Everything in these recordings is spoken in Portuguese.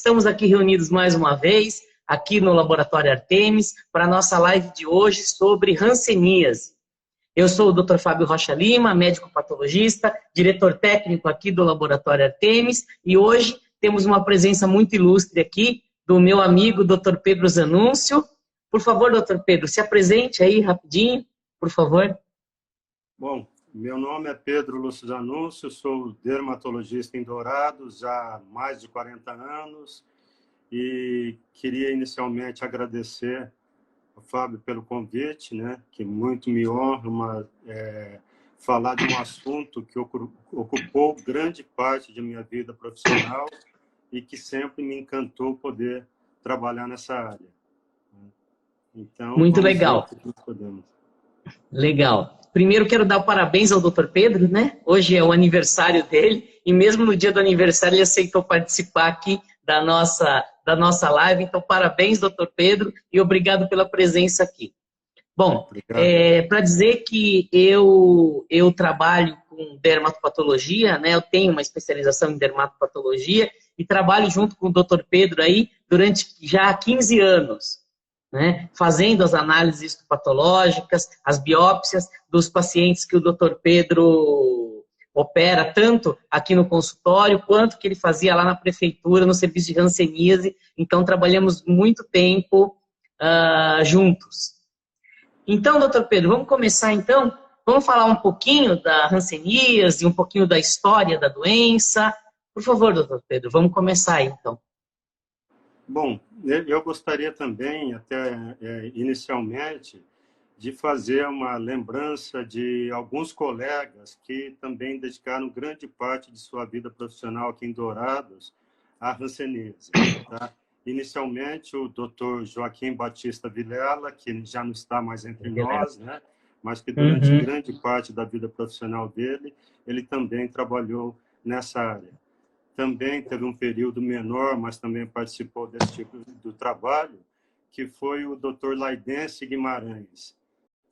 Estamos aqui reunidos mais uma vez, aqui no Laboratório Artemis, para a nossa live de hoje sobre hanseníase. Eu sou o Dr. Fábio Rocha Lima, médico patologista, diretor técnico aqui do Laboratório Artemis, e hoje temos uma presença muito ilustre aqui do meu amigo Dr. Pedro Zanúncio. Por favor, Dr. Pedro, se apresente aí rapidinho, por favor. Bom, meu nome é Pedro Lúcio Zanúncio, sou dermatologista em Dourados há mais de 40 anos e queria inicialmente agradecer ao Fábio pelo convite, né, que muito me honra falar de um assunto que ocupou grande parte de minha vida profissional e que sempre me encantou poder trabalhar nessa área. Então, muito legal. Legal. Primeiro, quero dar parabéns ao Dr. Pedro, né? Hoje é o aniversário dele e mesmo no dia do aniversário ele aceitou participar aqui da nossa live. Então, parabéns, Dr. Pedro, e obrigado pela presença aqui. Bom, para dizer que eu trabalho com dermatopatologia, né? Eu tenho uma especialização em dermatopatologia e trabalho junto com o Dr. Pedro aí durante já 15 anos. Né, fazendo as análises histopatológicas, as biópsias dos pacientes que o Dr. Pedro opera, tanto aqui no consultório, quanto que ele fazia lá na prefeitura, no serviço de hanseníase. Então, trabalhamos muito tempo juntos. Então, Dr. Pedro, vamos começar então? Vamos falar um pouquinho da hanseníase, um pouquinho da história da doença. Por favor, Dr. Pedro, vamos começar aí, então. Bom, eu gostaria também, até inicialmente, de fazer uma lembrança de alguns colegas que também dedicaram grande parte de sua vida profissional aqui em Dourados à hanseníase. Tá? Inicialmente, o Dr. Joaquim Batista Vilela, que já não está mais entre nós, né? Mas que durante grande parte da vida profissional dele, ele também trabalhou nessa área. Também teve um período menor, mas também participou desse tipo do trabalho, que foi o Dr. Laidense Guimarães.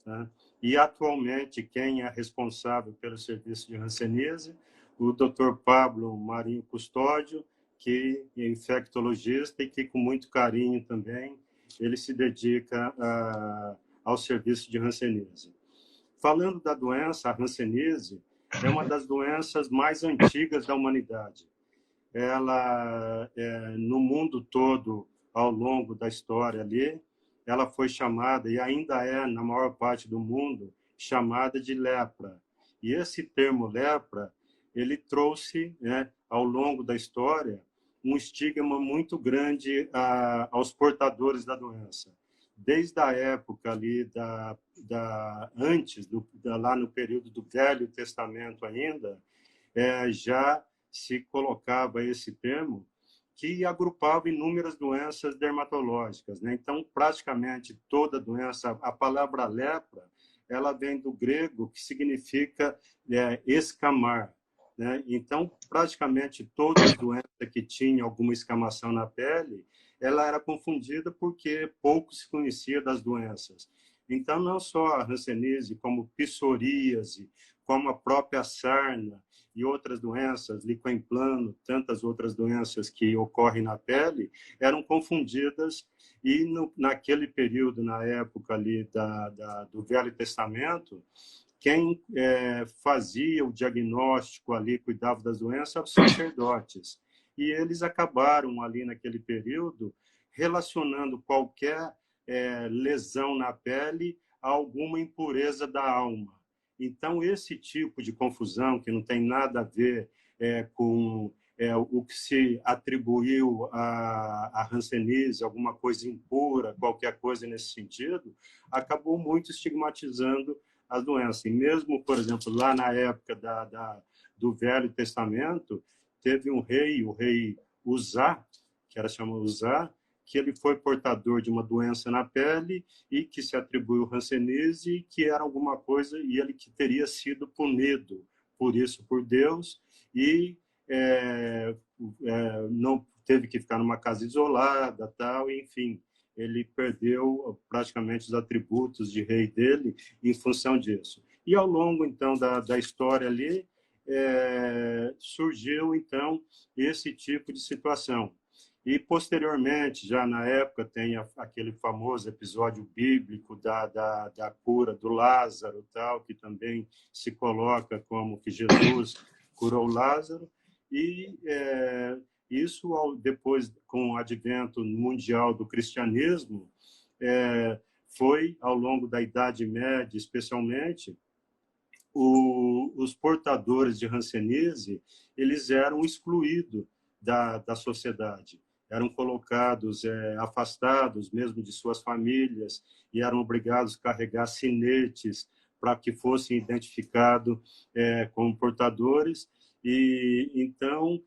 Tá? E, atualmente, quem é responsável pelo serviço de hanseníase, o Dr. Pablo Marinho Custódio, que é infectologista e que, com muito carinho também, ele se dedica ao serviço de hanseníase. Falando da doença, a hanseníase é uma das doenças mais antigas da humanidade. Ela, no mundo todo, ao longo da história ali, ela foi chamada, e ainda é, na maior parte do mundo, chamada de lepra. E esse termo lepra, ele trouxe, né, ao longo da história, um estigma muito grande aos portadores da doença. Desde a época ali, antes, lá no período do Velho Testamento ainda, já se colocava esse termo, que agrupava inúmeras doenças dermatológicas, né? Então, praticamente toda doença, a palavra lepra, ela vem do grego, que significa escamar, né? Então, praticamente todas as doenças que tinham alguma escamação na pele, ela era confundida porque pouco se conhecia das doenças. Então, não só a hanseníase, como psoríase, como a própria sarna, e outras doenças, licoemplano, tantas outras doenças que ocorrem na pele, eram confundidas e naquele período, na época ali do Velho Testamento, quem fazia o diagnóstico ali, cuidava das doenças, eram os sacerdotes. E eles acabaram ali naquele período relacionando qualquer lesão na pele a alguma impureza da alma. Então, esse tipo de confusão, que não tem nada a ver com o que se atribuiu à hanseníase, alguma coisa impura, qualquer coisa nesse sentido, acabou muito estigmatizando a doença. E mesmo, por exemplo, lá na época do Velho Testamento, teve um rei, o rei Uzá, que era chamado Uzá, que ele foi portador de uma doença na pele e que se atribuiu hanseníase, que era alguma coisa, e ele que teria sido punido por isso por Deus, e não teve que ficar numa casa isolada, tal, enfim, ele perdeu praticamente os atributos de rei dele em função disso. E ao longo, então, da história ali, surgiu, então, esse tipo de situação. E, posteriormente, já na época, tem aquele famoso episódio bíblico da cura do Lázaro, tal, que também se coloca como que Jesus curou Lázaro. E isso, depois, com o advento mundial do cristianismo, foi, ao longo da Idade Média, especialmente, os portadores de hanseníase, eles eram excluídos da sociedade, eram colocados afastados mesmo de suas famílias e eram obrigados a carregar sinetes para que fossem identificados como portadores. E então,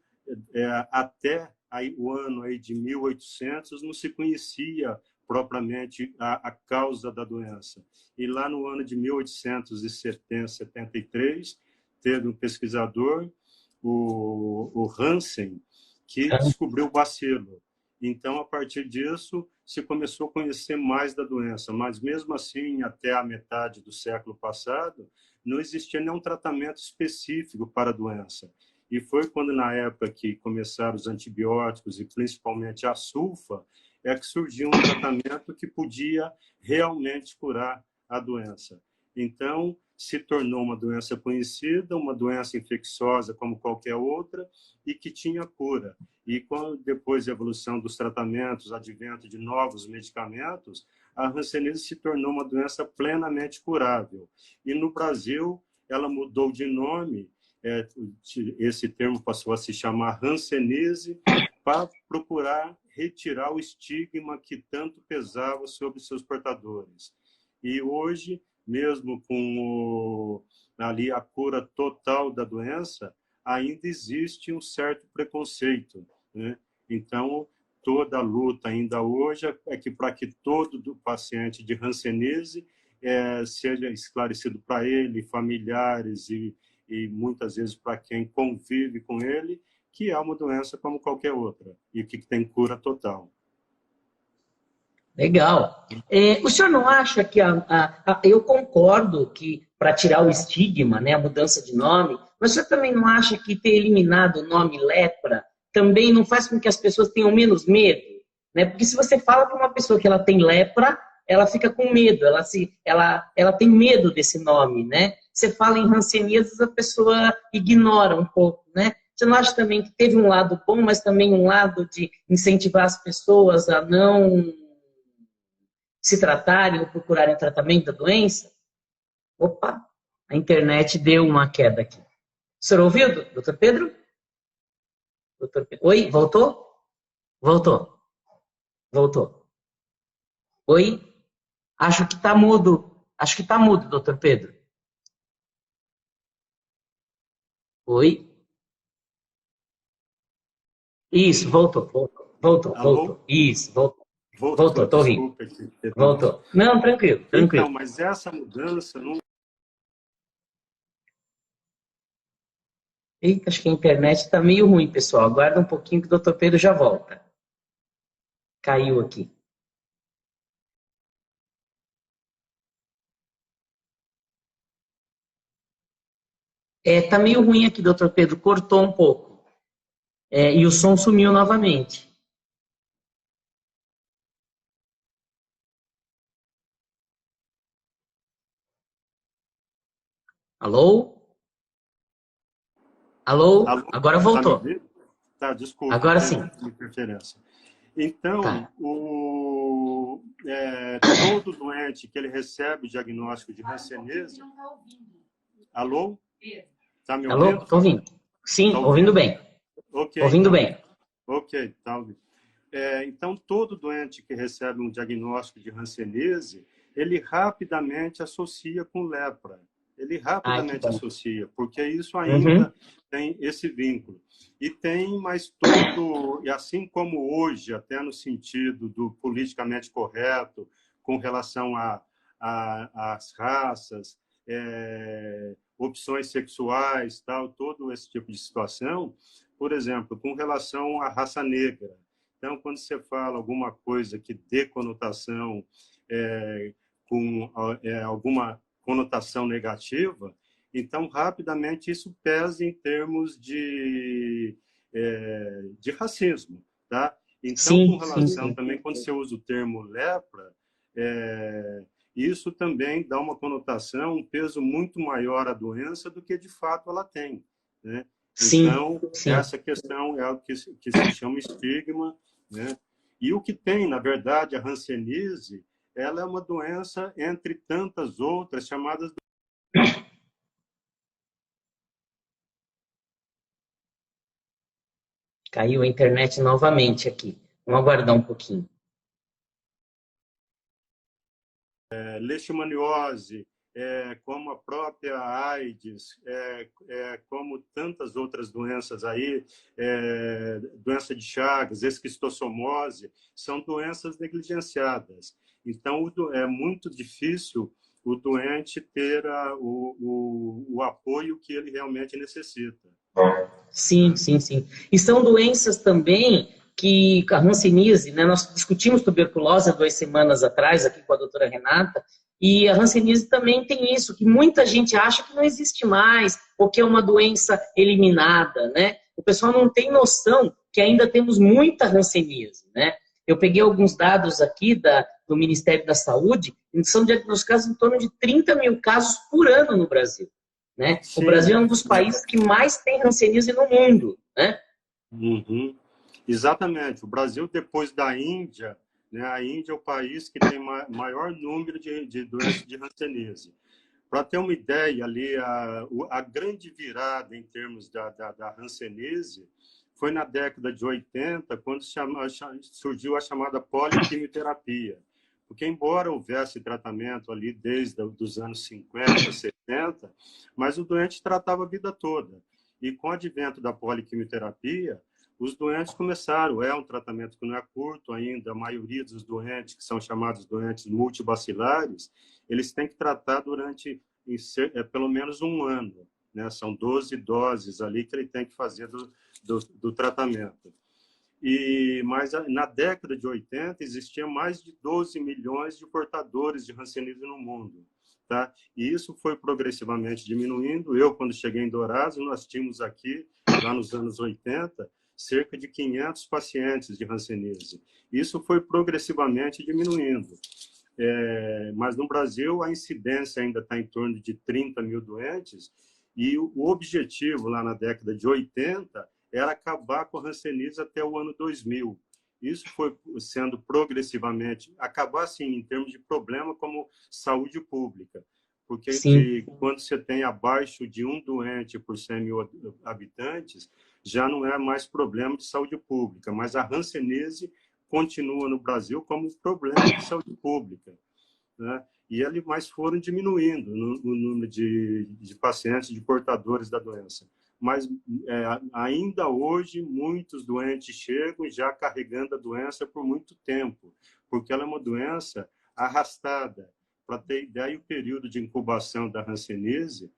até aí, o ano aí de 1800, não se conhecia propriamente a causa da doença. E lá no ano de 1873, teve um pesquisador, o Hansen, que descobriu o bacilo. Então, a partir disso, se começou a conhecer mais da doença. Mas, mesmo assim, até a metade do século passado, não existia nenhum tratamento específico para a doença. E foi quando, na época que começaram os antibióticos, e principalmente a sulfa, que surgiu um tratamento que podia realmente curar a doença. Então, se tornou uma doença conhecida, uma doença infecciosa como qualquer outra, e que tinha cura. E quando, depois da evolução dos tratamentos, advento de novos medicamentos, a hanseníase se tornou uma doença plenamente curável. E no Brasil, ela mudou de nome, esse termo passou a se chamar hanseníase, para procurar retirar o estigma que tanto pesava sobre seus portadores. E hoje, mesmo com ali a cura total da doença, ainda existe um certo preconceito, né? Então, toda a luta ainda hoje é que para que todo paciente de hanseníase seja esclarecido para ele, familiares e muitas vezes para quem convive com ele, que é uma doença como qualquer outra e que tem cura total. Legal. O senhor não acha que eu concordo que para tirar o estigma, né, a mudança de nome, mas o senhor também não acha que ter eliminado o nome lepra também não faz com que as pessoas tenham menos medo? Né? Porque se você fala para uma pessoa que ela tem lepra, ela fica com medo, ela tem medo desse nome, né? Você fala em hanseníase, a pessoa ignora um pouco, né? Você não acha também que teve um lado bom, mas também um lado de incentivar as pessoas a não se tratarem ou procurarem tratamento da doença? Opa, a internet deu uma queda aqui. O senhor ouviu, doutor Pedro? Oi, voltou? Voltou. Voltou. Oi? Acho que está mudo. Acho que está mudo, doutor Pedro. Oi? Isso, voltou. Voltou. Isso, voltou. Voltou, estou ouvindo. Desculpa. Voltou. Não, tranquilo. Então, mas essa mudança não... Eita, acho que a internet está meio ruim, pessoal. Aguarda um pouquinho que o doutor Pedro já volta. Caiu aqui. Tá meio ruim aqui, doutor Pedro. Cortou um pouco. E o som sumiu novamente. Alô? Alô? Alô? Agora voltou. Tá me ouvindo? Tá, desculpa. Agora sim. Interferência. Então, Tá. todo doente que ele recebe o diagnóstico de hanseníase... Alô? Tá me ouvindo? Alô? Estou ouvindo. Sim, Tá ouvindo bem. Ok. Ouvindo então, bem. Ok, tá ouvindo. Então, todo doente que recebe um diagnóstico de hanseníase, ele rapidamente associa com lepra. Ele rapidamente associa, porque isso ainda tem esse vínculo. E tem mais todo, e assim como hoje, até no sentido do politicamente correto, com relação às raças, opções sexuais, tal, todo esse tipo de situação, por exemplo, com relação à raça negra. Então, quando você fala alguma coisa que dê conotação com alguma conotação negativa, então, rapidamente, isso pesa em termos de racismo. Tá? Então, com Sim, sim, relação sim. também, quando você usa o termo lepra, isso também dá uma conotação, um peso muito maior à doença do que de fato ela tem, né? Sim, Então, sim. essa questão é o que se chama estigma, né? E o que tem, na verdade, a hanseníase, ela é uma doença entre tantas outras chamadas. Caiu a internet novamente aqui. Vamos aguardar um pouquinho. Leishmaniose, como a própria AIDS, como tantas outras doenças aí, doença de Chagas, esquistossomose, são doenças negligenciadas. Então, é muito difícil o doente ter o apoio que ele realmente necessita. Sim, Né? sim, sim. E são doenças também que a hanseníase, né? Nós discutimos tuberculose há 2 semanas atrás aqui com a doutora Renata, e a hanseníase também tem isso, que muita gente acha que não existe mais, ou que é uma doença eliminada, né? O pessoal não tem noção que ainda temos muita hanseníase, né? Eu peguei alguns dados aqui do Ministério da Saúde, e são diagnosticados em torno de 30 mil casos por ano no Brasil. Né? O Brasil Sim. é um dos países que mais tem hanseníase no mundo. Né? Uhum. Exatamente. O Brasil, depois da Índia, né, a Índia é o país que tem maior número de doenças de hanseníase. Para ter uma ideia, ali, a grande virada em termos da hanseníase foi na década de 80, quando surgiu a chamada poliquimioterapia. Porque, embora houvesse tratamento ali desde os anos 50, 70, mas o doente tratava a vida toda. E com o advento da poliquimioterapia, os doentes começaram, é um tratamento que não é curto ainda, a maioria dos doentes, que são chamados doentes multibacilares, eles têm que tratar durante pelo menos um ano, né? São 12 doses ali que ele tem que fazer do tratamento. Mas na década de 80 existia mais de 12 milhões de portadores de hanseníase no mundo. Tá? E isso foi progressivamente diminuindo. Eu, quando cheguei em Dourados, nós tínhamos aqui, lá nos anos 80, cerca de 500 pacientes de hanseníase. Isso foi progressivamente diminuindo. Mas no Brasil, a incidência ainda está em torno de 30 mil doentes, e o objetivo lá na década de 80 era acabar com a hanseníase até o ano 2000. Isso foi sendo progressivamente, acabar assim, em termos de problema como saúde pública, porque Sim, quando você tem abaixo de um doente por 100 mil habitantes, já não é mais problema de saúde pública, mas a hanseníase continua no Brasil como problema de saúde pública. Né? E eles mais foram diminuindo no número de pacientes, de portadores da doença. Mas ainda hoje, muitos doentes chegam já carregando a doença por muito tempo, porque ela é uma doença arrastada. Para ter ideia, o período de incubação da hanseníase,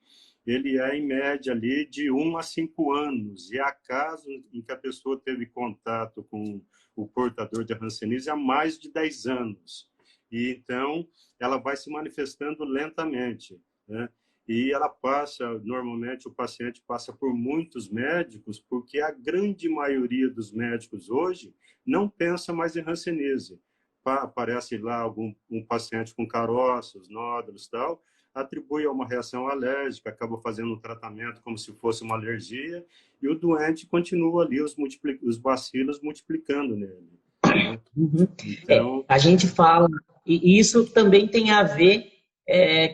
ele é, em média, ali, de 1 a 5 anos. E há casos em que a pessoa teve contato com o portador de hanseníase há mais de 10 anos. E, então, ela vai se manifestando lentamente, né? E ela passa, normalmente o paciente passa por muitos médicos, porque a grande maioria dos médicos hoje não pensa mais em hanseníase. Aparece lá um paciente com caroços, nódulos, tal, atribui a uma reação alérgica, acaba fazendo um tratamento como se fosse uma alergia, e o doente continua ali os bacilos multiplicando nele, né? uhum. Então, A gente fala, e isso também tem a ver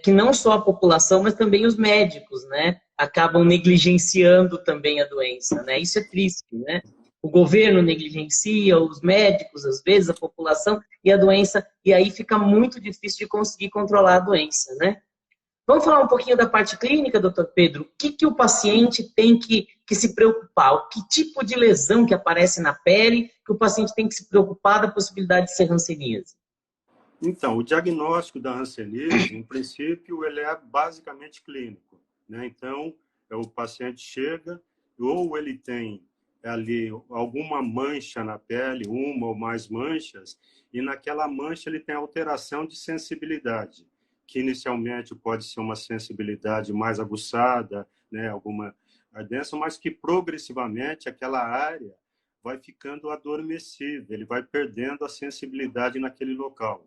que não só a população, mas também os médicos, né? Acabam negligenciando também a doença, né? Isso é triste, né? O governo negligencia, os médicos, às vezes, a população e a doença, e aí fica muito difícil de conseguir controlar a doença, né? Vamos falar um pouquinho da parte clínica, doutor Pedro? O que o paciente tem que se preocupar? O que tipo de lesão que aparece na pele que o paciente tem que se preocupar da possibilidade de ser hanseníase? Então, o diagnóstico da hanseníase, em princípio, ele é basicamente clínico, né? Então, o paciente chega, ou ele tem ali alguma mancha na pele, uma ou mais manchas, e naquela mancha ele tem alteração de sensibilidade, que inicialmente pode ser uma sensibilidade mais aguçada, né? Alguma ardência, mas que progressivamente aquela área vai ficando adormecido, ele vai perdendo a sensibilidade naquele local.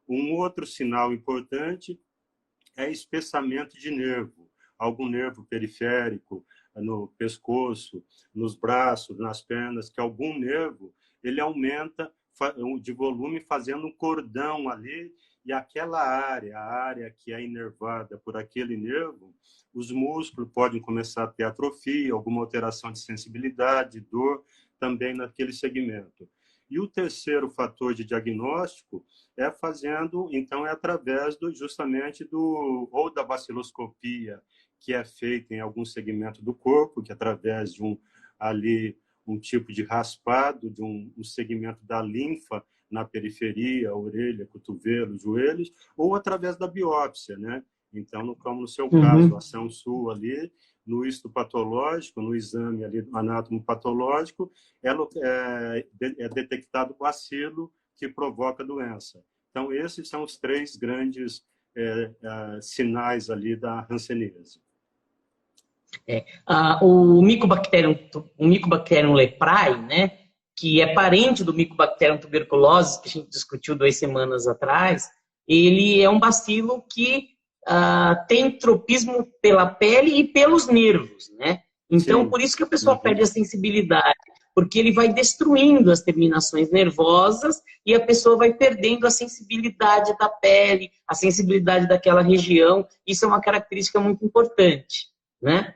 Um outro sinal importante é espessamento de nervo, algum nervo periférico no pescoço, nos braços, nas pernas, que algum nervo ele aumenta de volume fazendo um cordão ali, e aquela área, a área que é inervada por aquele nervo, os músculos podem começar a ter atrofia, alguma alteração de sensibilidade, dor, também naquele segmento. E o terceiro fator de diagnóstico é fazendo, então, é através justamente ou da baciloscopia, que é feita em algum segmento do corpo, que é através de um tipo de raspado, de um segmento da linfa na periferia, orelha, cotovelo, joelhos, ou através da biópsia, né? Então, como no seu caso, a ação sua ali, no histopatológico, no exame ali anátomo-patológico, é detectado o bacilo que provoca a doença. Então, esses são os três grandes sinais ali da hanseníase. O Mycobacterium leprae, né, que é parente do Mycobacterium tuberculosis, que a gente discutiu 2 semanas atrás, ele é um bacilo que tem tropismo pela pele e pelos nervos, né? Então, por isso que a pessoa perde a sensibilidade, porque ele vai destruindo as terminações nervosas e a pessoa vai perdendo a sensibilidade da pele, a sensibilidade daquela região. Isso é uma característica muito importante, né?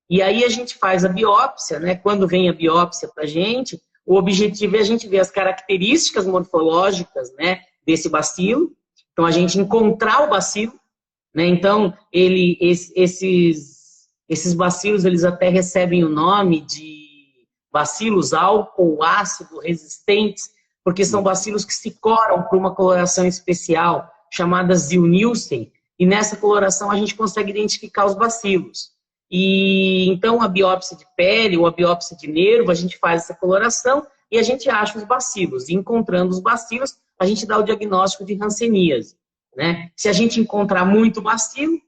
E aí a gente faz a biópsia, né? Quando vem a biópsia para a gente, o objetivo é a gente ver as características morfológicas, né, desse bacilo. Então, a gente encontrar o bacilo, né? Então, esses bacilos, eles até recebem o nome de bacilos álcool ácido resistentes, porque são bacilos que se coram por uma coloração especial, chamada Zillnielsen, e nessa coloração a gente consegue identificar os bacilos. E então, a biópsia de pele ou a biópsia de nervo, a gente faz essa coloração e a gente acha os bacilos. E encontrando os bacilos, a gente dá o diagnóstico de hanseníase, né? Se a gente encontrar muito bacilo,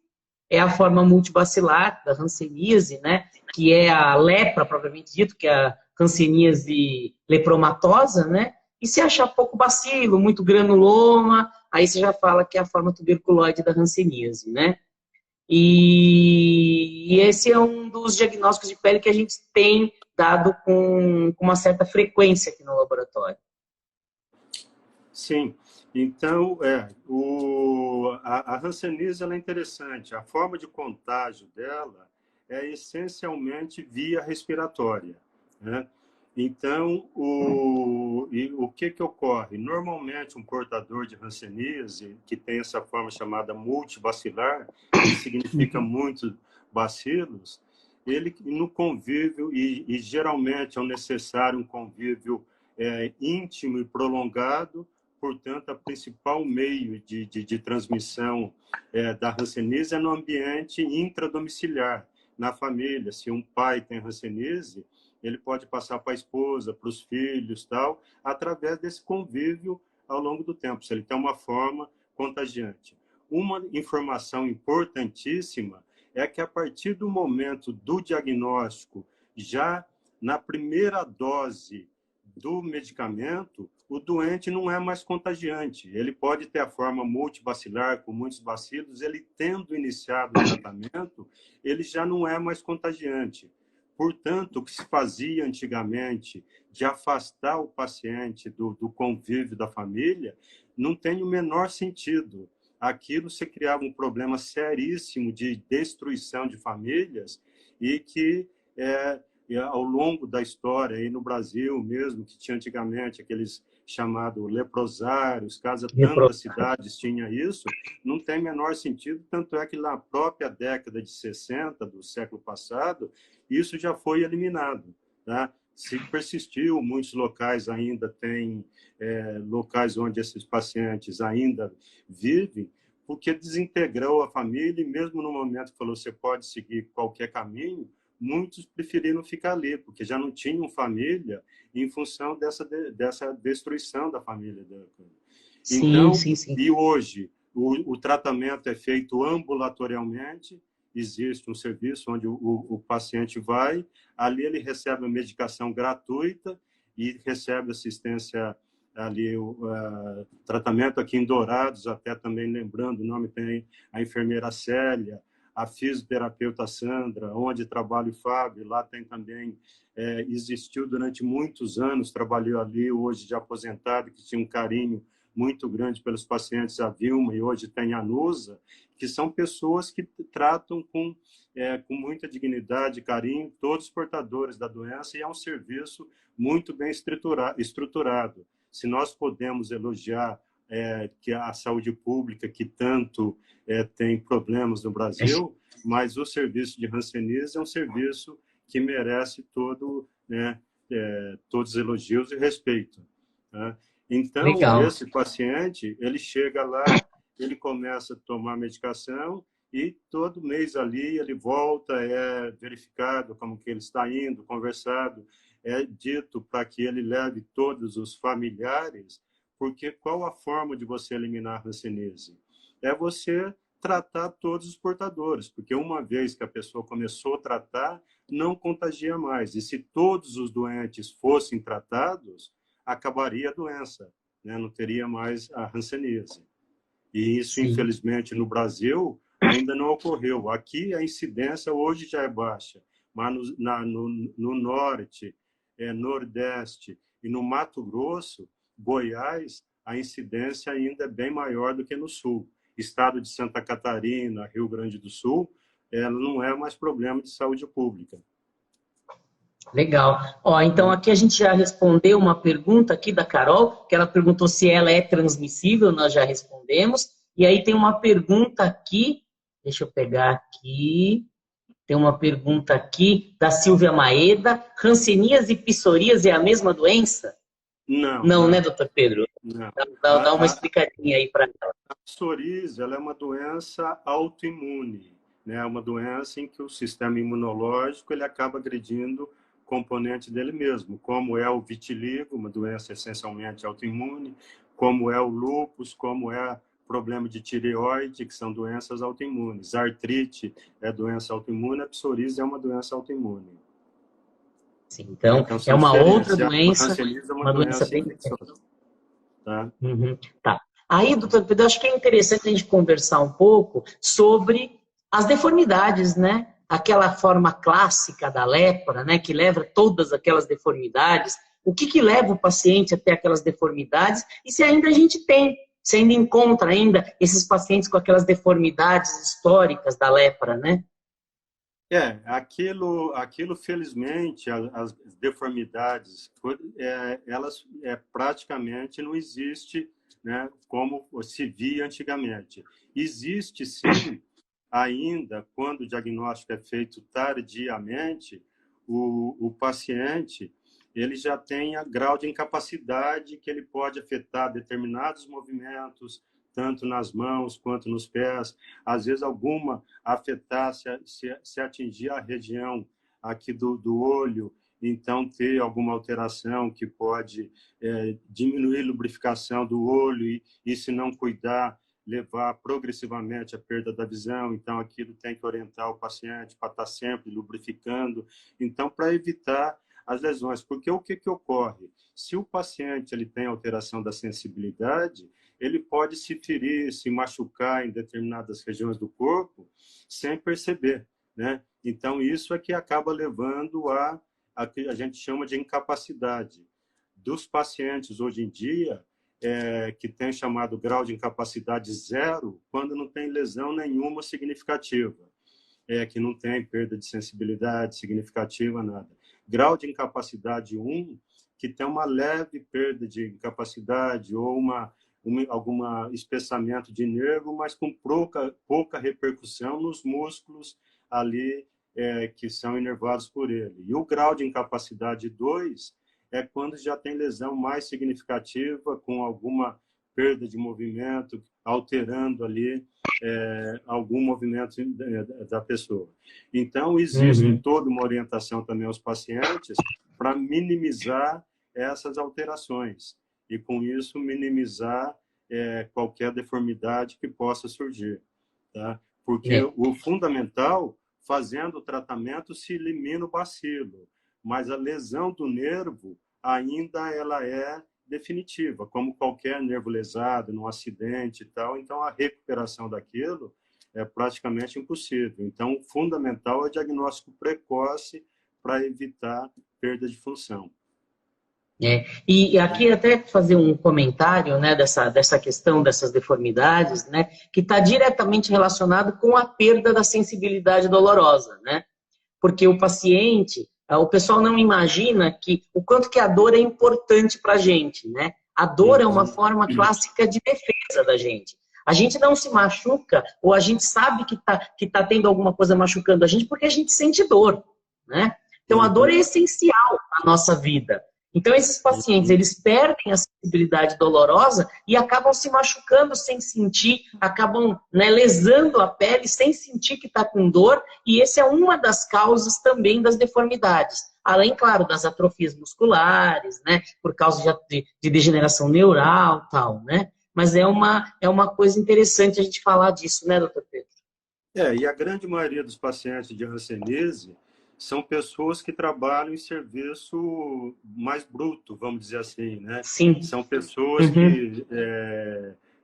é a forma multibacilar da hanseníase, né? Que é a lepra, propriamente dito, que é a hanseníase lepromatosa, né? E se achar pouco bacilo, muito granuloma, aí você já fala que é a forma tuberculoide da hanseníase, né? E esse é um dos diagnósticos de pele que a gente tem dado com uma certa frequência aqui no laboratório. Sim. Então, a hanseníase ela é interessante. A forma de contágio dela é essencialmente via respiratória, né? Então, o que ocorre? Normalmente, um portador de hanseníase, que tem essa forma chamada multibacilar, que significa muitos bacilos, ele no convívio, e geralmente é necessário um convívio íntimo e prolongado. Portanto, o principal meio de transmissão da hanseníase é no ambiente intradomiciliar, na família. Se um pai tem hanseníase, ele pode passar para a esposa, para os filhos, tal, através desse convívio ao longo do tempo, se ele tem uma forma contagiante. Uma informação importantíssima é que, a partir do momento do diagnóstico, já na primeira dose do medicamento, o doente não é mais contagiante. Ele pode ter a forma multibacilar, com muitos bacilos, ele tendo iniciado o tratamento, ele já não é mais contagiante. Portanto, o que se fazia antigamente de afastar o paciente do convívio da família não tem o menor sentido. Aquilo se criava um problema seríssimo de destruição de famílias e que ao longo da história, aí no Brasil mesmo, que tinha antigamente aqueles chamados leprosários, tantas cidades tinham isso, não tem menor sentido, tanto é que na própria década de 60 do século passado, isso já foi eliminado, tá? Se persistiu, muitos locais ainda têm locais onde esses pacientes ainda vivem, porque desintegrou a família, e mesmo no momento que falou você pode seguir qualquer caminho, muitos preferiram ficar ali, porque já não tinham família em função dessa destruição da família. Sim, então, sim. E hoje, o tratamento é feito ambulatorialmente, existe um serviço onde o paciente vai, ali ele recebe a medicação gratuita e recebe assistência ali, o tratamento aqui em Dourados, até também lembrando o nome, tem a enfermeira Célia, a fisioterapeuta Sandra, onde trabalha o Fábio, lá tem também, existiu durante muitos anos, trabalhou ali, hoje de aposentado, que tinha um carinho muito grande pelos pacientes, a Vilma, e hoje tem a Nusa, que são pessoas que tratam com muita dignidade e carinho todos os portadores da doença, e é um serviço muito bem estruturado. Se nós podemos elogiar que a saúde pública, que tanto tem problemas no Brasil, mas o serviço de Hanseníase é um serviço que merece todos os elogios e respeito. Né? Então, Legal. esse paciente, ele chega lá, ele começa a tomar medicação e todo mês ali ele volta, é verificado como que ele está indo, conversado, é dito para que ele leve todos os familiares, porque qual a forma de você eliminar a hanseníase? É você tratar todos os portadores, porque uma vez que a pessoa começou a tratar, não contagia mais. E se todos os doentes fossem tratados, acabaria a doença, né? Não teria mais a hanseníase. E isso, Sim. infelizmente, no Brasil, ainda não ocorreu. Aqui a incidência hoje já é baixa, mas no norte, nordeste e no Mato Grosso, Goiás, a incidência ainda é bem maior do que no sul. Estado de Santa Catarina, Rio Grande do Sul, ela não é mais problema de saúde pública. Legal. Ó, então aqui a gente já respondeu uma pergunta aqui da Carol, que ela perguntou se ela é transmissível, nós já respondemos. E aí tem uma pergunta aqui, deixa eu pegar aqui. Tem uma pergunta aqui da Silvia Maeda. Hanseníase e psoríase é a mesma doença? Não, Não, né, doutor Pedro? não. Dá uma explicadinha aí para ela. A psoríase, ela é uma doença autoimune, né? Uma doença em que o sistema imunológico ele acaba agredindo componente dele mesmo, como é o vitiligo, uma doença essencialmente autoimune, como é o lúpus, como é problema de tireoide, que são doenças autoimunes. A artrite é doença autoimune, a psoríase é uma doença autoimune. Sim, então, é são uma outra diferentes. doença, A hanseníase é uma doença bem infecciosa. diferente. Tá? Uhum, tá. Aí, doutor Pedro, acho que é interessante a gente conversar um pouco sobre as deformidades, né? Aquela forma clássica da lepra, né? Que leva todas aquelas deformidades. O que leva o paciente até aquelas deformidades? E se ainda a gente tem, se ainda encontra ainda esses pacientes com aquelas deformidades históricas da lepra, né? Aquilo felizmente, as deformidades, elas praticamente não existe, né, como se via antigamente. Existe sim, ainda quando o diagnóstico é feito tardiamente, o paciente ele já tem a grau de incapacidade que ele pode afetar determinados movimentos, tanto nas mãos quanto nos pés, às vezes alguma afetar, se atingir a região aqui do olho, então ter alguma alteração que pode diminuir a lubrificação do olho e se não cuidar, levar progressivamente à perda da visão. Então, aquilo tem que orientar o paciente para estar sempre lubrificando. Então, para evitar as lesões, porque o que ocorre? Se o paciente ele tem alteração da sensibilidade, ele pode se ferir, se machucar em determinadas regiões do corpo sem perceber, né? Então, isso é que acaba levando a que a gente chama de incapacidade. Dos pacientes, hoje em dia, que tem chamado grau de incapacidade zero, quando não tem lesão nenhuma significativa, que não tem perda de sensibilidade significativa, nada. Grau de incapacidade 1, que tem uma leve perda de incapacidade ou algum espessamento de nervo, mas com pouca repercussão nos músculos ali que são inervados por ele. E o grau de incapacidade 2 é quando já tem lesão mais significativa, com alguma perda de movimento, alterando ali algum movimento da pessoa. Então, existe toda uma orientação também aos pacientes para minimizar essas alterações e, com isso, minimizar qualquer deformidade que possa surgir. Tá? porque o fundamental, fazendo o tratamento, se elimina o bacilo, mas a lesão do nervo ainda ela é definitiva, como qualquer nervo lesado, num acidente e tal, então a recuperação daquilo é praticamente impossível. Então, o fundamental é o diagnóstico precoce para evitar perda de função. E aqui até fazer um comentário, né, dessa questão dessas deformidades, né, que está diretamente relacionado com a perda da sensibilidade dolorosa, né? Porque o paciente, o pessoal não imagina que o quanto que a dor é importante para a gente, né? A dor é uma forma clássica de defesa da gente. A gente não se machuca ou a gente sabe que tá tendo alguma coisa machucando a gente porque a gente sente dor, né? Então a dor é essencial na nossa vida. Então esses pacientes, eles perdem a sensibilidade dolorosa e acabam se machucando sem sentir, acabam, né, lesando a pele sem sentir que está com dor, e essa é uma das causas também das deformidades. Além, claro, das atrofias musculares, né, por causa de degeneração neural, tal, né? Mas é uma coisa interessante a gente falar disso, né, doutor Pedro? E a grande maioria dos pacientes de hanseníase são pessoas que trabalham em serviço mais bruto, vamos dizer assim, né? Sim. São pessoas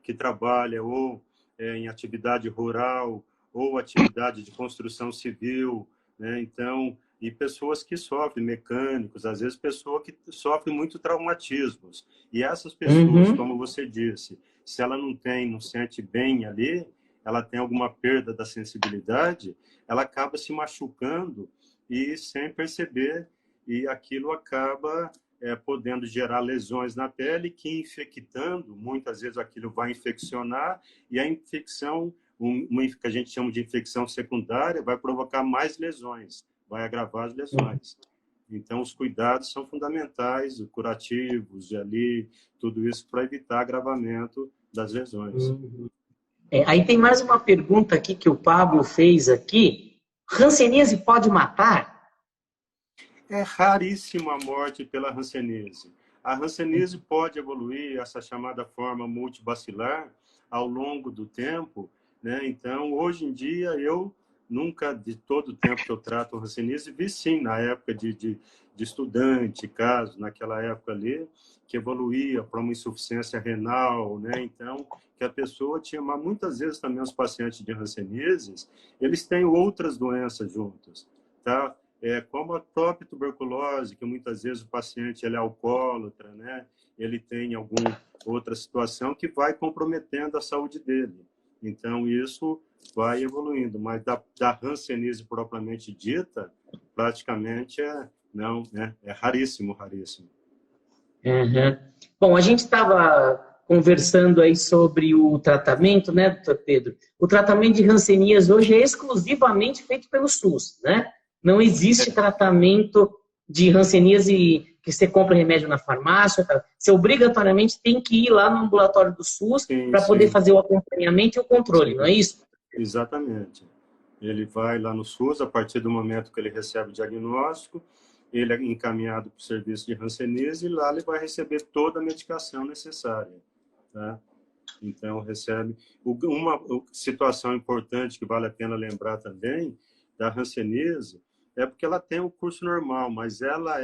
que trabalham ou em atividade rural ou atividade de construção civil, né? Então, e pessoas que sofrem, mecânicos, às vezes pessoas que sofrem muito traumatismos. E essas pessoas, como você disse, se ela não sente bem ali, ela tem alguma perda da sensibilidade, ela acaba se machucando e sem perceber, e aquilo acaba podendo gerar lesões na pele que, infectando, muitas vezes aquilo vai infeccionar, e a infecção, uma que a gente chama de infecção secundária, vai provocar mais lesões, vai agravar as lesões. Então, os cuidados são fundamentais, os curativos, ali, tudo isso para evitar agravamento das lesões. Aí tem mais uma pergunta aqui que o Pablo fez aqui. Hanseníase pode matar? É raríssima a morte pela hanseníase. A hanseníase pode evoluir, essa chamada forma multibacilar, ao longo do tempo, né? Então, hoje em dia, eu nunca, de todo o tempo que eu trato hanseníase, vi sim, na época de estudante, caso, naquela época ali, que evoluía para uma insuficiência renal, né? Então, que a pessoa tinha, mas muitas vezes também os pacientes de hanseníase, eles têm outras doenças juntas, tá? Como a própria tuberculose, que muitas vezes o paciente ele é alcoólatra, né? Ele tem alguma outra situação que vai comprometendo a saúde dele. Então, isso vai evoluindo. Mas da hanseníase propriamente dita, praticamente não, né? É raríssimo, raríssimo. Bom, a gente estava conversando aí sobre o tratamento, né, doutor Pedro? O tratamento de hanseníase hoje é exclusivamente feito pelo SUS, né? Não existe tratamento de hanseníase que você compra remédio na farmácia. Você obrigatoriamente tem que ir lá no ambulatório do SUS para poder fazer o acompanhamento e o controle, não é isso? Exatamente. Ele vai lá no SUS, a partir do momento que ele recebe o diagnóstico, ele é encaminhado para o serviço de hanseníase e lá ele vai receber toda a medicação necessária. Tá? Então, recebe... Uma situação importante que vale a pena lembrar também da hanseníase é porque ela tem o curso normal, mas ela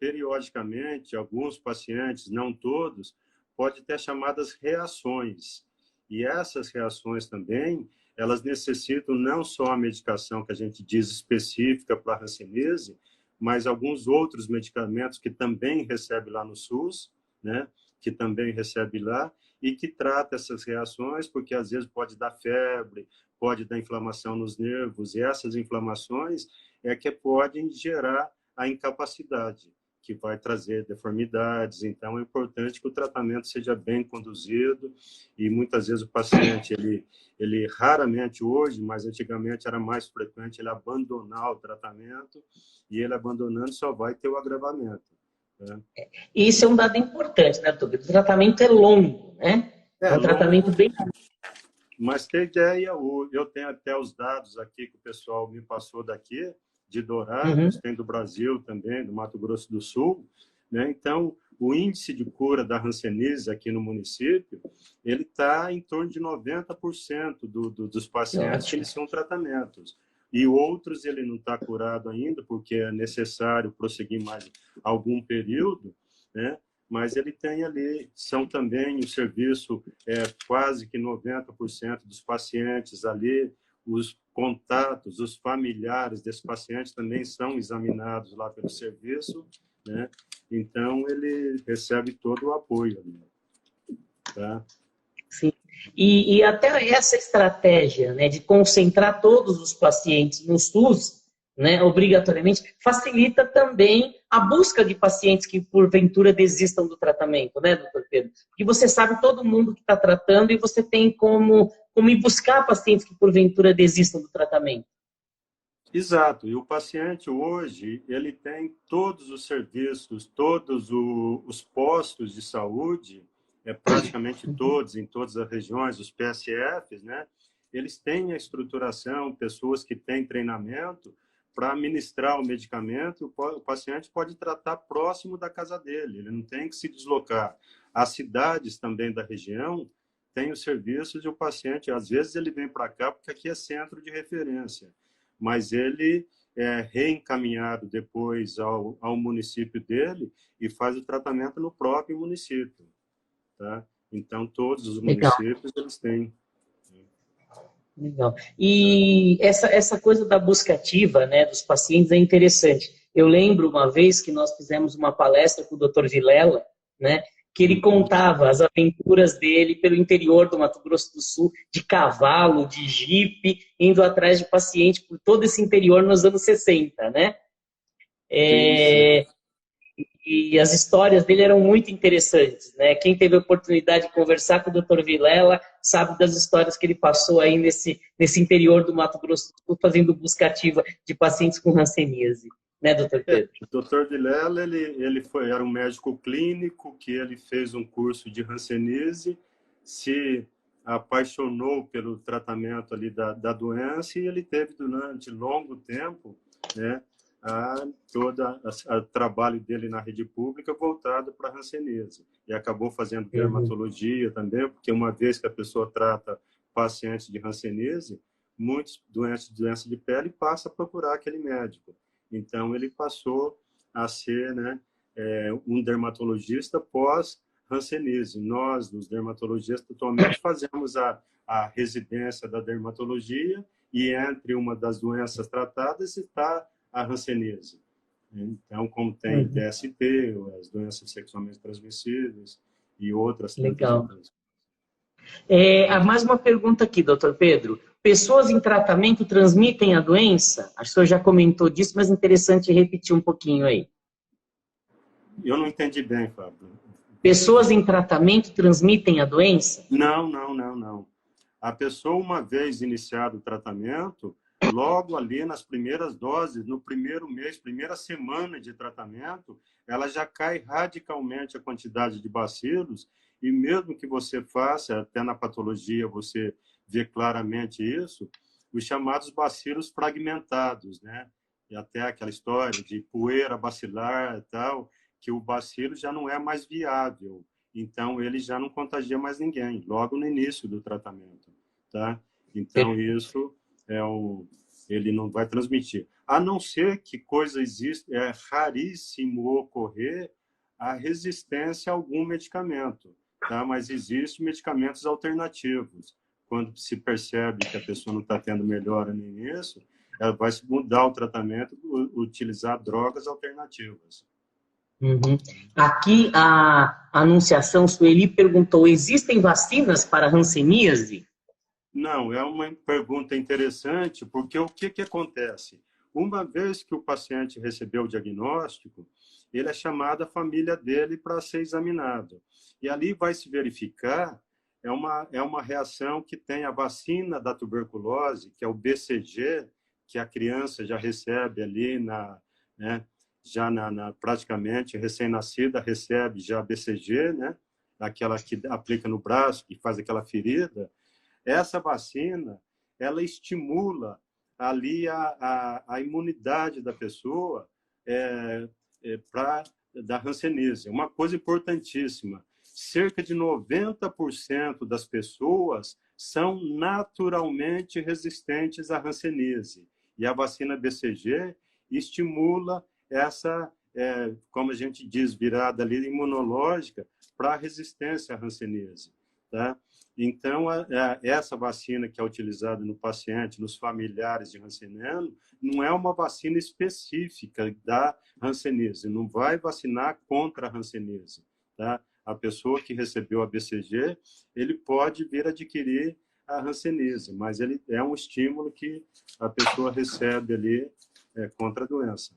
periodicamente, alguns pacientes, não todos, pode ter chamadas reações. E essas reações também, elas necessitam não só a medicação que a gente diz específica para a hanseníase, mas alguns outros medicamentos que também recebe lá no SUS, né? Que também recebe lá, e que trata essas reações, porque às vezes pode dar febre, pode dar inflamação nos nervos, e essas inflamações que podem gerar a incapacidade, que vai trazer deformidades. Então, é importante que o tratamento seja bem conduzido, e muitas vezes o paciente, ele raramente hoje, mas antigamente era mais frequente ele abandonar o tratamento, e ele abandonando só vai ter o agravamento. Né? Isso é um dado importante, né, doutor? O tratamento é longo, né? É um tratamento bem longo. Mas tem ideia, eu tenho até os dados aqui que o pessoal me passou daqui, de Dourados, tem do Brasil também, do Mato Grosso do Sul, né? Então, o índice de cura da hanseníase aqui no município, ele está em torno de 90% dos pacientes que Ótimo. iniciam tratamentos. E outros ele não está curado ainda, porque é necessário prosseguir mais algum período, né? Mas ele tem ali, são também o serviço, quase que 90% dos pacientes ali, os contatos, os familiares desses pacientes também são examinados lá pelo serviço, né? Então, ele recebe todo o apoio ali, tá? Sim. E até essa estratégia, né, de concentrar todos os pacientes no SUS, né, obrigatoriamente, facilita também a busca de pacientes que, porventura, desistam do tratamento, né, doutor Pedro? Porque você sabe todo mundo que está tratando e você tem como ir buscar pacientes que, porventura, desistam do tratamento. Exato. E o paciente hoje, ele tem todos os serviços, todos os postos de saúde, praticamente todos, em todas as regiões, os PSFs, né? Eles têm a estruturação, pessoas que têm treinamento para administrar o medicamento. O paciente pode tratar próximo da casa dele, ele não tem que se deslocar. As cidades também da região têm os serviços e o paciente, às vezes, ele vem para cá porque aqui é centro de referência, mas ele é reencaminhado depois ao município dele e faz o tratamento no próprio município, tá? Então, todos os Legal. municípios, eles têm. Legal. E essa coisa da busca ativa, né, dos pacientes é interessante. Eu lembro uma vez que nós fizemos uma palestra com o Dr. Vilela, né, que ele contava as aventuras dele pelo interior do Mato Grosso do Sul, de cavalo, de jipe, indo atrás de paciente por todo esse interior nos anos 60, né? Sim, sim. E as histórias dele eram muito interessantes, né? Quem teve a oportunidade de conversar com o Dr. Vilela sabe das histórias que ele passou aí nesse interior do Mato Grosso do Sul, fazendo busca ativa de pacientes com hanseníase, né, doutor Pedro? O Dr. Vilela, era um médico clínico que ele fez um curso de hanseníase, se apaixonou pelo tratamento ali da doença e ele teve durante longo tempo, né, todo o trabalho dele na rede pública voltado para a hanseníase. E acabou fazendo dermatologia também, porque uma vez que a pessoa trata pacientes de hanseníase, muitos doentes de doença de pele passam a procurar aquele médico. Então, ele passou a ser, né, um dermatologista pós-hanseníase. Nós, os dermatologistas, atualmente fazemos a residência da dermatologia e entre uma das doenças tratadas está a hanseníase. Então, como tem DST, as doenças sexualmente transmissíveis e outras tantas Legal. outras. Mais uma pergunta aqui, doutor Pedro. Pessoas em tratamento transmitem a doença? Acho que o senhor já comentou disso, mas é interessante repetir um pouquinho aí. Eu não entendi bem, Fábio. Pessoas em tratamento transmitem a doença? Não, não, não, não. A pessoa, uma vez iniciado o tratamento, logo ali nas primeiras doses, no primeiro mês, primeira semana de tratamento, ela já cai radicalmente a quantidade de bacilos, e mesmo que você faça, até na patologia você vê claramente isso, os chamados bacilos fragmentados, né? E até aquela história de poeira bacilar e tal, que o bacilo já não é mais viável. Então, ele já não contagia mais ninguém, logo no início do tratamento, tá? Então, isso ele não vai transmitir. A não ser que coisa existe, é raríssimo ocorrer a resistência a algum medicamento, tá? Mas existem medicamentos alternativos. Quando se percebe que a pessoa não está tendo melhora no início, ela vai mudar o tratamento, utilizar drogas alternativas. Uhum. Aqui a Anunciação Sueli perguntou: existem vacinas para hanseníase? Não, é uma pergunta interessante, porque o que acontece? Uma vez que o paciente recebeu o diagnóstico, ele é chamado a família dele para ser examinado. E ali vai se verificar, é uma reação que tem a vacina da tuberculose, que é o BCG, que a criança já recebe ali né, já praticamente recém-nascida recebe já BCG, né, aquela que aplica no braço, que faz aquela ferida. Essa vacina, ela estimula ali a imunidade da pessoa para da hanseníase. Uma coisa importantíssima, cerca de 90% das pessoas são naturalmente resistentes à hanseníase. E a vacina BCG estimula essa, como a gente diz, virada ali imunológica para a resistência à hanseníase. Tá? Então, essa vacina que é utilizada no paciente, nos familiares de hanseníase, não é uma vacina específica da hanseníase, não vai vacinar contra a hanseníase. Tá? A pessoa que recebeu a BCG, ele pode vir adquirir a hanseníase, mas ele é um estímulo que a pessoa recebe ali contra a doença.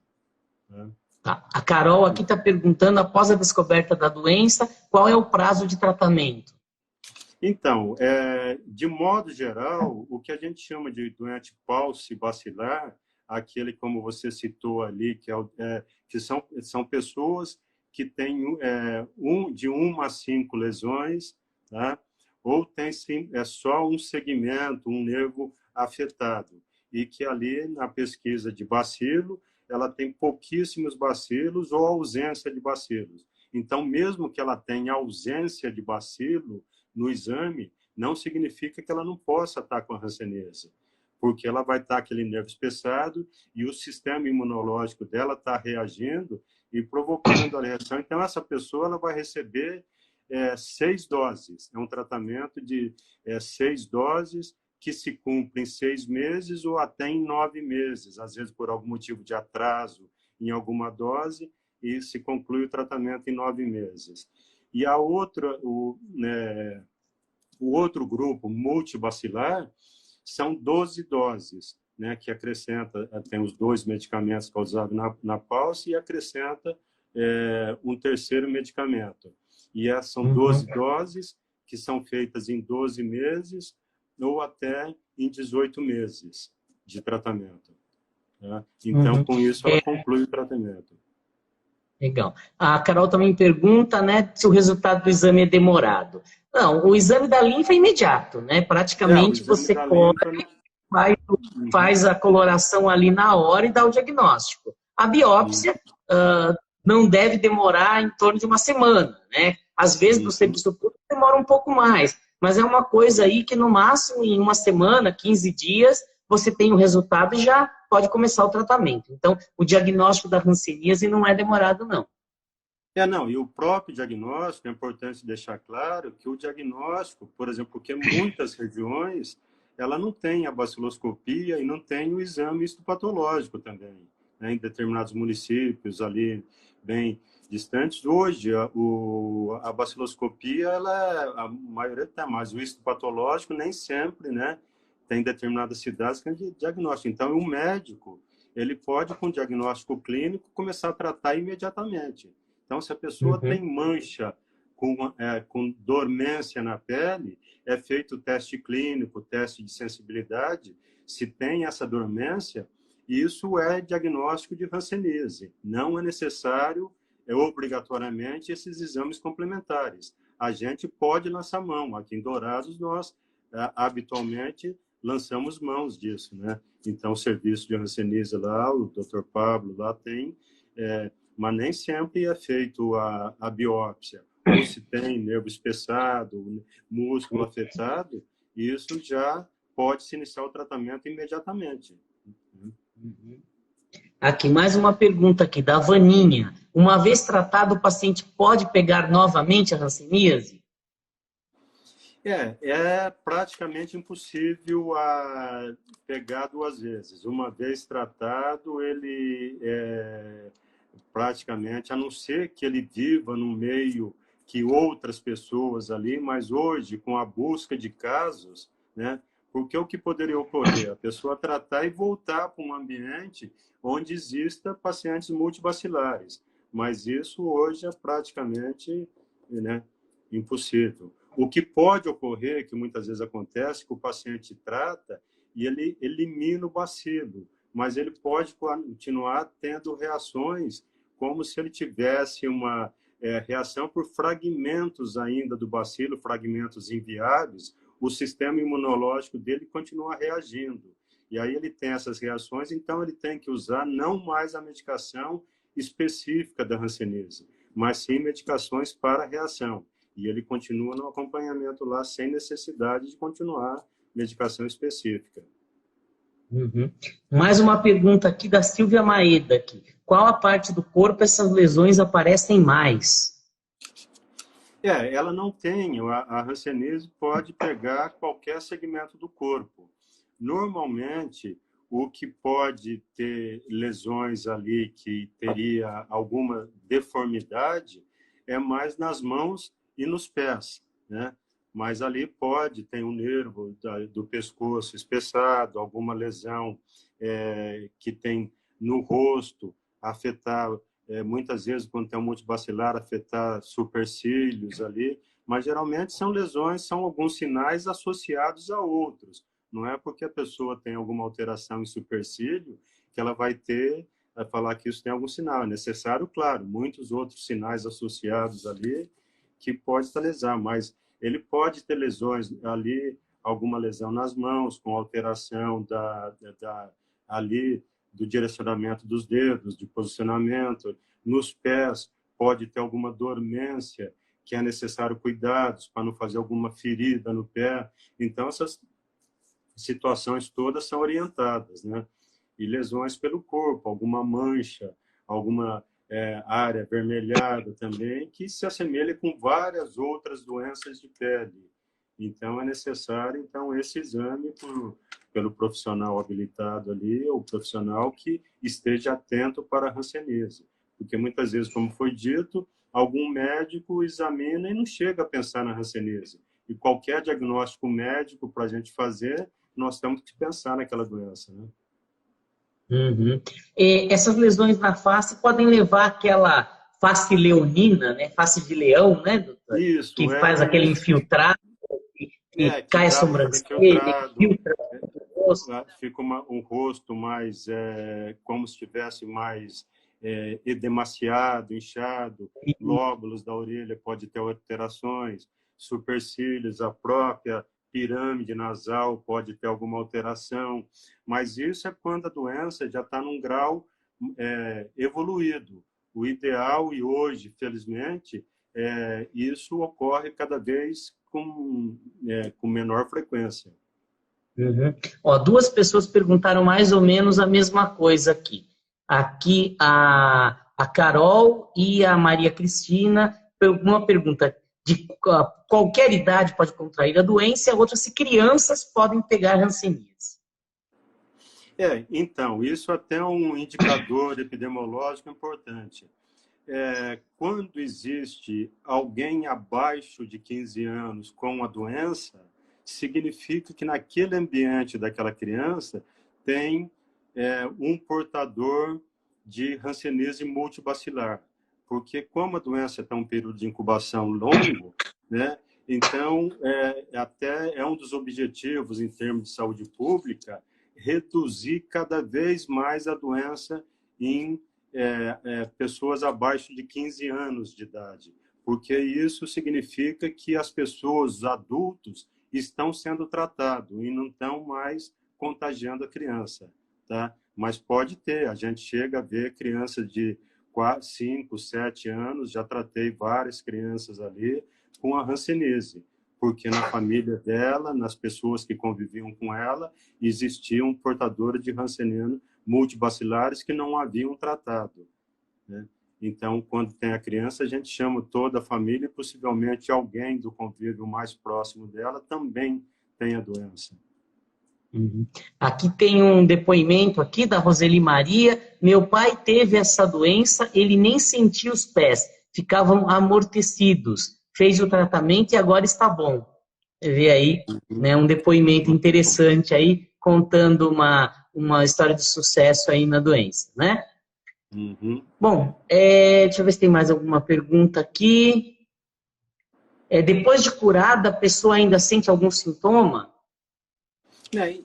Né? A Carol aqui está perguntando, após a descoberta da doença, qual é o prazo de tratamento? Então, de modo geral, o que a gente chama de doente paucibacilar, aquele, como você citou ali, que são pessoas que têm de 1 a 5 lesões, tá? Ou tem só um segmento, um nervo afetado, e que ali, na pesquisa de bacilo, ela tem pouquíssimos bacilos ou ausência de bacilos. Então, mesmo que ela tenha ausência de bacilo no exame, não significa que ela não possa estar com a hanseníase, porque ela vai estar aquele nervo espessado e o sistema imunológico dela está reagindo e provocando a reação. Então, essa pessoa ela vai receber 6 doses. É um tratamento de 6 doses que se cumpre em 6 meses ou até em 9 meses, às vezes por algum motivo de atraso em alguma dose, e se conclui o tratamento em 9 meses. E a outra, o outro grupo, multibacilar, são 12 doses, né, que acrescenta, tem os 2 medicamentos causados na pausa e acrescenta um terceiro medicamento. E são 12 doses que são feitas em 12 meses ou até em 18 meses de tratamento. Tá? Então, com isso, ela conclui o tratamento. Legal. A Carol também pergunta, né, se o resultado do exame é demorado. Não, o exame da linfa é imediato, né? Praticamente você colhe, faz a coloração ali na hora e dá o diagnóstico. A biópsia não deve demorar em torno de uma semana, né? Às vezes, para o serviço público, demora um pouco mais, mas é uma coisa aí que, no máximo, em uma semana, 15 dias, você tem o resultado e já pode começar o tratamento. Então, o diagnóstico da hanseníase não é demorado, não. Não, e o próprio diagnóstico, é importante deixar claro que o diagnóstico, por exemplo, porque muitas regiões, ela não tem a baciloscopia e não tem o exame histopatológico também, né? Em determinados municípios ali bem distantes. Hoje, a baciloscopia, a maioria tem, mas o histopatológico nem sempre, né? Tem determinadas cidades que tem diagnóstico. Então, o médico, ele pode, com diagnóstico clínico, começar a tratar imediatamente. Então, se a pessoa tem mancha com dormência na pele, é feito o teste clínico, teste de sensibilidade. Se tem essa dormência, isso é diagnóstico de hanseníase. Não é necessário, obrigatoriamente, esses exames complementares. A gente pode lançar mão. Aqui em Dourados, nós, habitualmente, lançamos mãos disso, né? Então, o serviço de hanseníase lá, o Dr. Pablo lá tem... mas nem sempre é feito a biópsia. Ou se tem nervo espessado, músculo afetado, isso já pode se iniciar o tratamento imediatamente. Aqui, mais uma pergunta aqui, da Vaninha. Uma vez tratado, o paciente pode pegar novamente a hanseníase? É praticamente impossível pegar 2 vezes. Uma vez tratado, ele praticamente, a não ser que ele viva no meio que outras pessoas ali, mas hoje, com a busca de casos, né, porque o que poderia ocorrer? A pessoa tratar e voltar para um ambiente onde exista pacientes multibacilares, mas isso hoje é praticamente, né, impossível. O que pode ocorrer, que muitas vezes acontece, que o paciente trata e ele elimina o bacilo, mas ele pode continuar tendo reações como se ele tivesse uma reação por fragmentos ainda do bacilo, fragmentos inviáveis, o sistema imunológico dele continua reagindo. E aí ele tem essas reações, então ele tem que usar não mais a medicação específica da hanseníase, mas sim medicações para reação. E ele continua no acompanhamento lá sem necessidade de continuar medicação específica. Uhum. Mais uma pergunta aqui da Silvia Maeda. Aqui. Qual a parte do corpo essas lesões aparecem mais? Ela não tem, a hanseníase pode pegar qualquer segmento do corpo. Normalmente, o que pode ter lesões ali que teria alguma deformidade é mais nas mãos e nos pés, né? Mas ali pode ter um nervo do pescoço espessado, alguma lesão que tem no rosto, afetar, muitas vezes, quando tem um multibacilar, afetar supercílios ali, mas geralmente são lesões, são alguns sinais associados a outros. Não é porque a pessoa tem alguma alteração em supercílio que ela vai falar que isso tem algum sinal. É necessário, claro, muitos outros sinais associados ali que pode estar lesão, mas ele pode ter lesões ali, alguma lesão nas mãos, com alteração ali do direcionamento dos dedos, de posicionamento. Nos pés, pode ter alguma dormência, que é necessário cuidados para não fazer alguma ferida no pé. Então, essas situações todas são orientadas, né? E lesões pelo corpo, alguma mancha, alguma área avermelhada também, que se assemelha com várias outras doenças de pele. Então, é necessário esse exame pelo profissional habilitado ali, ou profissional que esteja atento para a hanseníase. Porque muitas vezes, como foi dito, algum médico examina e não chega a pensar na hanseníase. E qualquer diagnóstico médico para a gente fazer, nós temos que pensar naquela doença, né? Uhum. E essas lesões na face podem levar àquela face leonina, né? Face de leão, né, doutor? Que Isso, faz aquele infiltrado, que que cai a dá sobrancelha, infiltrado, infiltra o rosto. fica um rosto mais, como se estivesse mais edemaciado, inchado, lóbulos da orelha pode ter alterações, supercílios, a própria pirâmide nasal pode ter alguma alteração, mas isso é quando a doença já está num grau evoluído. O ideal, e hoje, felizmente, isso ocorre cada vez com menor frequência. Uhum. Ó, duas pessoas perguntaram mais ou menos a mesma coisa aqui. Aqui a Carol e a Maria Cristina, uma pergunta de qualquer idade pode contrair a doença, e a outra se crianças podem pegar hanseníase. Então, isso até é um indicador epidemiológico importante. Quando existe alguém abaixo de 15 anos com a doença, significa que naquele ambiente daquela criança tem um portador de hanseníase multibacilar. Porque como a doença tem um período de incubação longo, né, então até é um dos objetivos em termos de saúde pública reduzir cada vez mais a doença em pessoas abaixo de 15 anos de idade, porque isso significa que as pessoas, os adultos, estão sendo tratados e não estão mais contagiando a criança, tá? Mas pode ter, a gente chega a ver crianças de 4, 5, 7 anos, já tratei várias crianças ali com a hanseníase, porque na família dela, nas pessoas que conviviam com ela, existiam portadores de hanseníase multibacilares que não haviam tratado, né? Então, quando tem a criança, a gente chama toda a família e possivelmente alguém do convívio mais próximo dela também tem a doença. Uhum. Aqui tem um depoimento aqui da Roseli Maria. Meu pai teve essa doença, ele nem sentia os pés, ficavam amortecidos. Fez o tratamento e agora está bom. Você vê aí, né, um depoimento interessante aí, contando uma história de sucesso aí na doença, né? Uhum. Bom, deixa eu ver se tem mais alguma pergunta aqui. Depois de curada, a pessoa ainda sente algum sintoma?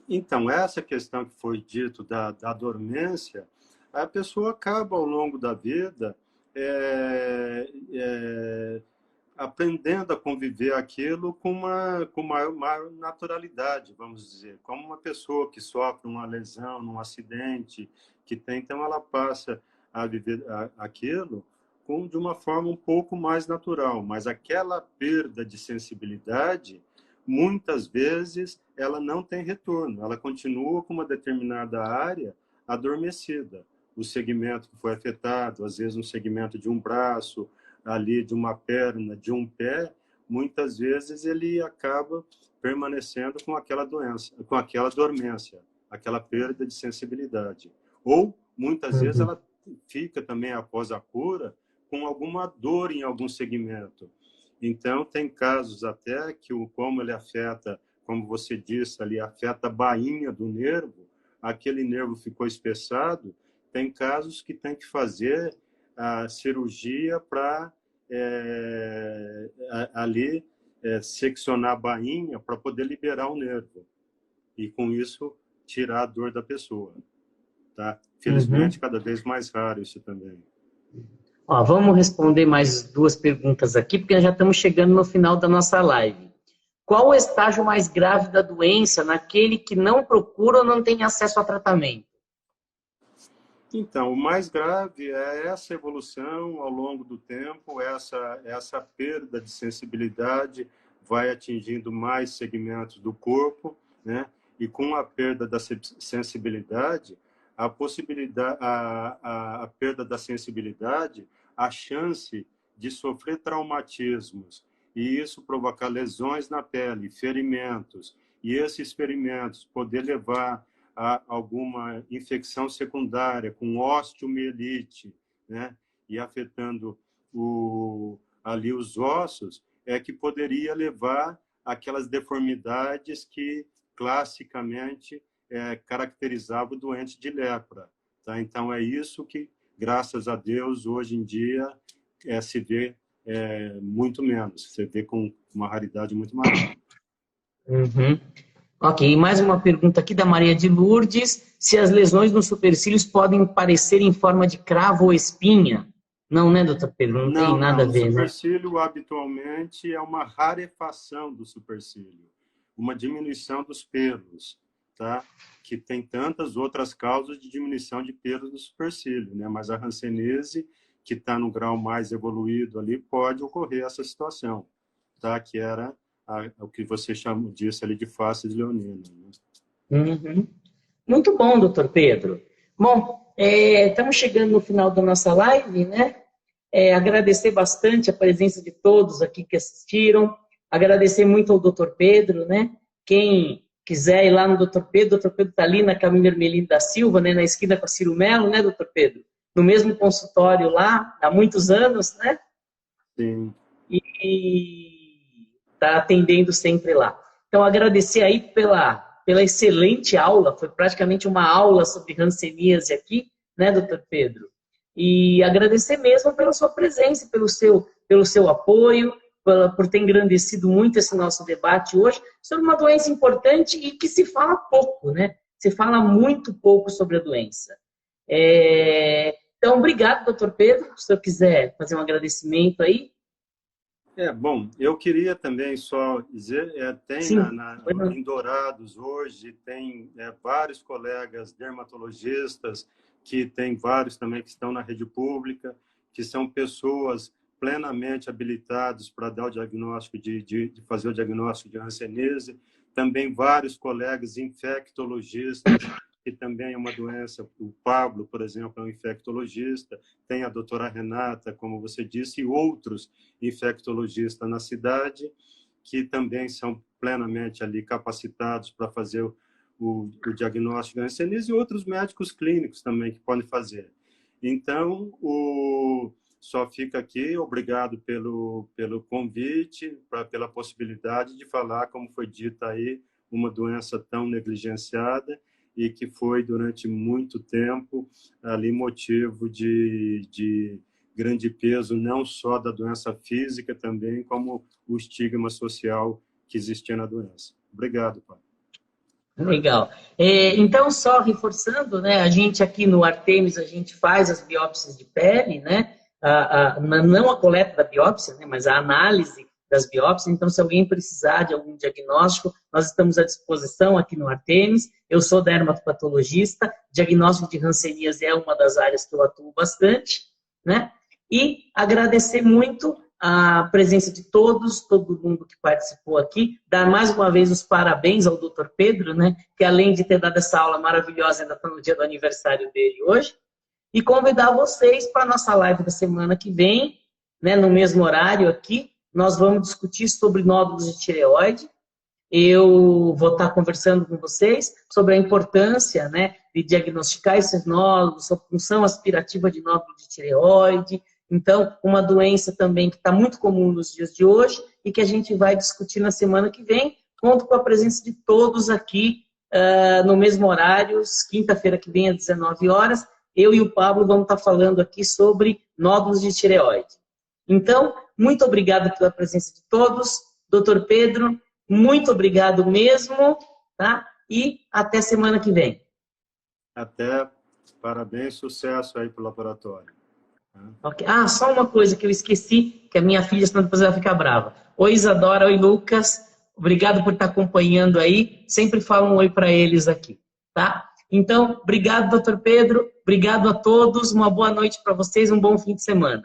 Então, essa questão que foi dito da dormência, a pessoa acaba ao longo da vida aprendendo a conviver aquilo com maior naturalidade, vamos dizer. Como uma pessoa que sofre uma lesão, um acidente, então ela passa a viver aquilo de uma forma um pouco mais natural, mas aquela perda de sensibilidade, muitas vezes, ela não tem retorno, ela continua com uma determinada área adormecida. O segmento que foi afetado, às vezes um segmento de um braço, ali de uma perna, de um pé, muitas vezes ele acaba permanecendo com aquela doença, com aquela dormência, aquela perda de sensibilidade. Ou, muitas vezes, ela fica também, após a cura, com alguma dor em algum segmento. Então, tem casos até que, como ele afeta, como você disse ali, afeta a bainha do nervo, aquele nervo ficou espessado, tem casos que tem que fazer a cirurgia para ali seccionar a bainha para poder liberar o nervo. E, com isso, tirar a dor da pessoa. Tá? Felizmente, cada vez mais raro isso também. Ó, vamos responder mais 2 perguntas aqui, porque já estamos chegando no final da nossa live. Qual o estágio mais grave da doença naquele que não procura ou não tem acesso a tratamento? Então, o mais grave é essa evolução ao longo do tempo, essa perda de sensibilidade vai atingindo mais segmentos do corpo, né? E com a perda da sensibilidade, a possibilidade, a perda da sensibilidade, a chance de sofrer traumatismos e isso provocar lesões na pele, ferimentos, e esses ferimentos poder levar a alguma infecção secundária com osteomielite, né? E afetando ali os ossos, é que poderia levar aquelas deformidades que classicamente caracterizava o doente de lepra. Tá? Então, é isso que, graças a Deus, hoje em dia se vê muito menos. Se vê com uma raridade muito maior. Ok, mais uma pergunta aqui da Maria de Lourdes. Se as lesões nos supercílios podem parecer em forma de cravo ou espinha? Não, né, doutor Pedro? Não tem nada a ver, né? O supercílio, habitualmente, é uma rarefação do supercílio. Uma diminuição dos pelos. Tá? Que tem tantas outras causas de diminuição de pelos do supercílio, né? Mas a hanseníase, que está no grau mais evoluído ali, pode ocorrer essa situação, tá? Que era o que você disse ali de faces leoninas. Né? Muito bom, doutor Pedro. Bom, estamos chegando no final da nossa live, né? Agradecer bastante a presença de todos aqui que assistiram, agradecer muito ao doutor Pedro, né? Quem quiser ir lá no doutor Pedro está ali na Camilo Hermelino da Silva, né, na esquina com a Ciro Melo, né, doutor Pedro? No mesmo consultório lá, há muitos anos, né? Sim. E está atendendo sempre lá. Então, agradecer aí pela excelente aula, foi praticamente uma aula sobre hanseníase aqui, né, doutor Pedro? E agradecer mesmo pela sua presença, pelo seu apoio, por ter engrandecido muito esse nosso debate hoje sobre uma doença importante e que se fala pouco, né? Se fala muito pouco sobre a doença. Então, obrigado, doutor Pedro. Se o senhor quiser fazer um agradecimento aí. Bom, eu queria também só dizer, tem em Dourados hoje, tem vários colegas dermatologistas, que tem vários também que estão na rede pública, que são pessoas plenamente habilitados para dar o diagnóstico, de fazer o diagnóstico de hanseníase. Também vários colegas infectologistas, que também é uma doença. O Pablo, por exemplo, é um infectologista. Tem a doutora Renata, como você disse, e outros infectologistas na cidade, que também são plenamente ali capacitados para fazer o diagnóstico de hanseníase, e outros médicos clínicos também que podem fazer. Então, só fica aqui, obrigado pelo convite, pela possibilidade de falar, como foi dito aí, uma doença tão negligenciada e que foi, durante muito tempo, ali motivo de grande peso, não só da doença física também, como o estigma social que existia na doença. Obrigado, pai. Legal. Então, só reforçando, né, a gente aqui no Artemis, a gente faz as biópsias de pele, né? Não a coleta da biópsia, né, mas a análise das biópsias. Então, se alguém precisar de algum diagnóstico, nós estamos à disposição aqui no Artemis. Eu sou dermatopatologista, diagnóstico de hanseníase é uma das áreas que eu atuo bastante, né? E agradecer muito a presença de todos, todo mundo que participou aqui, dar mais uma vez os parabéns ao Dr. Pedro, né? Que além de ter dado essa aula maravilhosa, ainda está no dia do aniversário dele hoje, e convidar vocês para a nossa live da semana que vem, né? No mesmo horário aqui, nós vamos discutir sobre nódulos de tireoide. Eu vou estar conversando com vocês sobre a importância, né, de diagnosticar esses nódulos, a função aspirativa de nódulo de tireoide. Então, uma doença também que está muito comum nos dias de hoje e que a gente vai discutir na semana que vem. Conto com a presença de todos aqui no mesmo horário, quinta-feira que vem às 19 horas. Eu e o Pablo vamos estar falando aqui sobre nódulos de tireoide. Então, muito obrigado pela presença de todos. Doutor Pedro, muito obrigado mesmo, tá? E até semana que vem. Até. Parabéns, sucesso aí pro laboratório. Okay. Ah, só uma coisa que eu esqueci, que a minha filha, senão depois ela fica brava. Oi, Isadora, oi, Lucas. Obrigado por estar acompanhando aí. Sempre fala um oi para eles aqui, tá? Então, obrigado, doutor Pedro. Obrigado a todos. Uma boa noite para vocês, um bom fim de semana.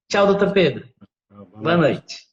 Tchau, doutor Pedro. Boa noite.